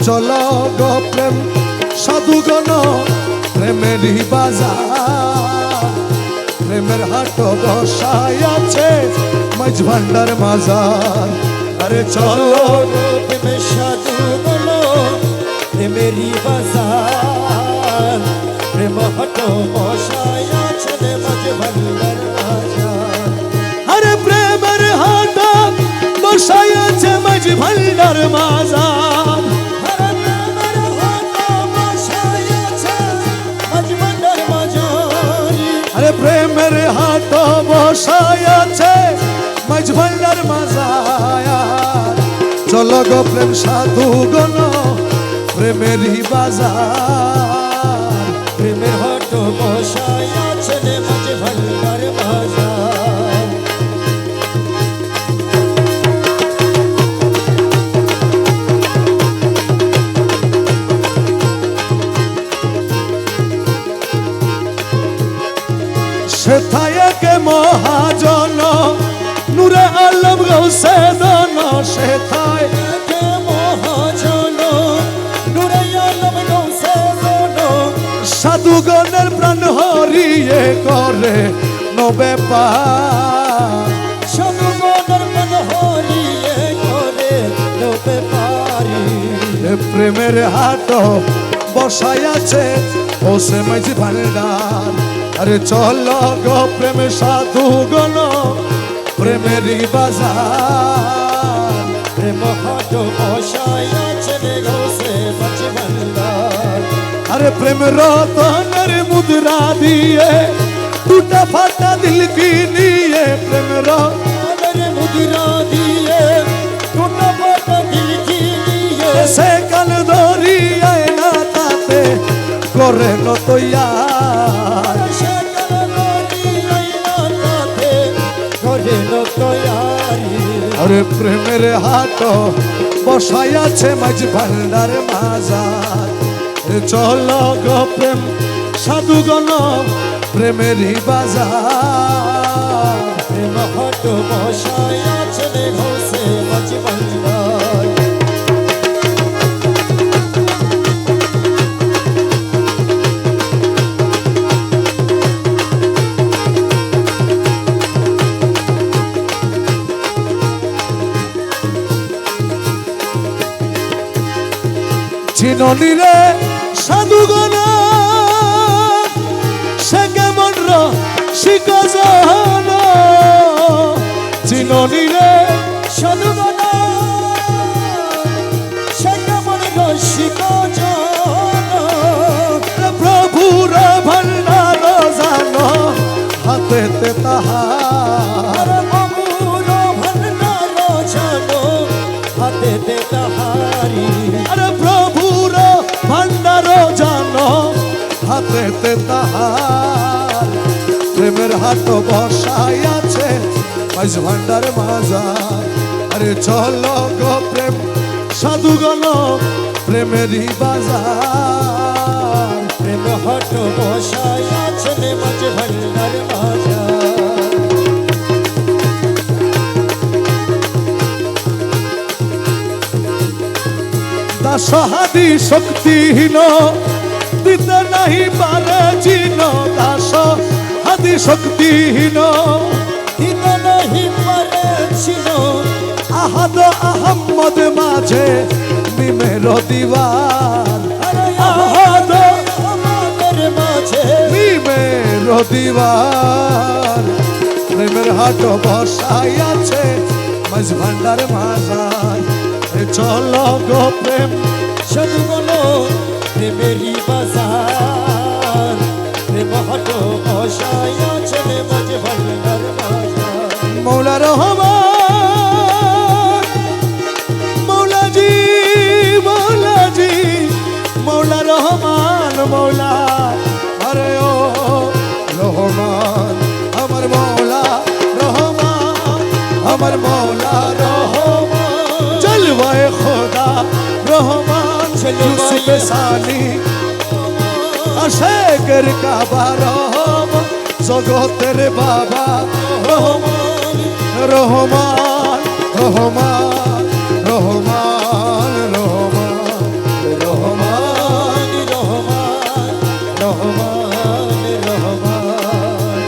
চলো গো প্রেম সাধুগণ প্রেমেরই বাজার প্রেমের হাট বসাই আছে মাঝ ভান্ডার মাজার আরে চলো গো প্রেমের সাধুগণ প্রেমেরই বাজার প্রেম হাট বসাই আছে মাঝ ভান্ডার মাজার আরে প্রেমের হাট বসাই আছে মাঝ ভান্ডার মাজার আরে প্রেমের হাট বসাই আছে মাঝ ভান্ডার মাজার চলো গো প্রেম সাধুগণ প্রেমেরই বাজার প্রেমের হাট বসাই আছে মাঝ ভান্ডার মাজার সেথায় কে মহাজন নূরে আলম গৌসে দন সেথায় কে মহাজন নূরে আলম গৌসে দন সাধুগণের প্রাণ হরিয়ে করে নবে পার সাধুগণের প্রাণ হরিয়ে করে নবে পারি প্রেমের হাট বসাই আছে ও সে মাঝ ভান্ডার আরে চলো গো প্রেম সাধুগণ প্রেমেরই বাজার প্রেম হাট বসাই আছে গৌসে মাঝ ভান্ডার আরে প্রেম রতনের মুদ্রা দিয়ে টুটা ফাটা দিল কি নিয়ে প্রেম রতনের মুদ্রা দিয়ে টুটা ফাটা দিল কি নিয়ে সে কাল ধরিয়ায় না তাতে করে নতয়ার আরে প্রেমের হাট বসাই আছে মাঝ ভান্ডার মাজার চলো গো প্রেম সাধুগণ প্রেমেরই বাজার প্রেম হাট বসাই আছে ঘোষে মাঝ ভান্ডার চিননি রে সাধুগণ সে কেমন শিকজন চিননি রে সাধুগণ সে কেমন শিকজন প্রভুর ভান্ডার জানো হাতেতে তাহার প্রভুর ভান্ডার জানো হাতেতে তাহারি আরে প্রভুর ভান্ডার জানো হাতেতে তাহার প্রেমের হাট বসাই আছে মাঝ ভান্ডার মাজার আরে চলো গো প্রেম সাধুগণ প্রেমেরই বাজার প্রেম হাট বসাই আছে মাঝ ভান্ডার মাজার দাসহাদি শক্তিহীন দিতে নাহি পারে চিন দাসহাদি শক্তিহীন দিতে নাহি পারে চিন আহাদ আহম্মদ মাঝে মিমের দিবার আহাদ আমাদের মাঝে মিমের দিবার প্রেমের হাট বসাই আছে মাঝ ভান্ডার মাজার চলো গো প্রেম সাধুগণ প্রেমেরই বাজার প্রেম হাট বসাই আছে মাঝ ভান্ডার মাজার মৌলা রহমান মৌলাজি মৌলাজি মৌলা রহমান মৌলা আরে ও রহমান আমার মৌলা রহমান আমার মৌলা রহমান জলওয়ায়ে খোদা রহমান ইউসুফ সানি আশেকের কাবা রহমান জগতের বাবা রহমান রহমান রহমান রহমান রহমান রহমান